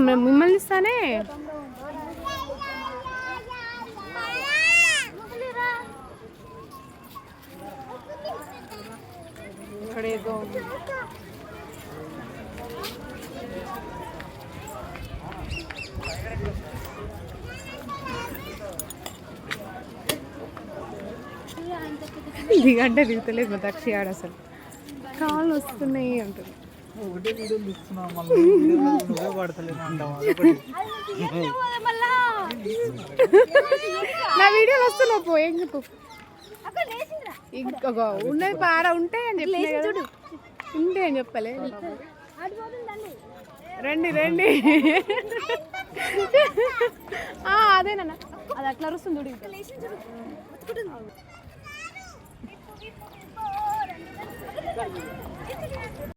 మిమ్మల్ని ఇస్తానే. ఇక్కడేదో దిగంటే దిగుతలేదు మా దక్షి ఆడ అసలు కాళ్ళు వస్తున్నాయి అంటుంది. నా వీడియోలు వస్తున్నావు పో ఏం చెప్పు. ఇంకొక ఉన్నది పార ఉంటే అని చెప్పి ఉంటే అని చెప్పలే. రండి రండి అదేనా అది అట్లా వస్తుంది.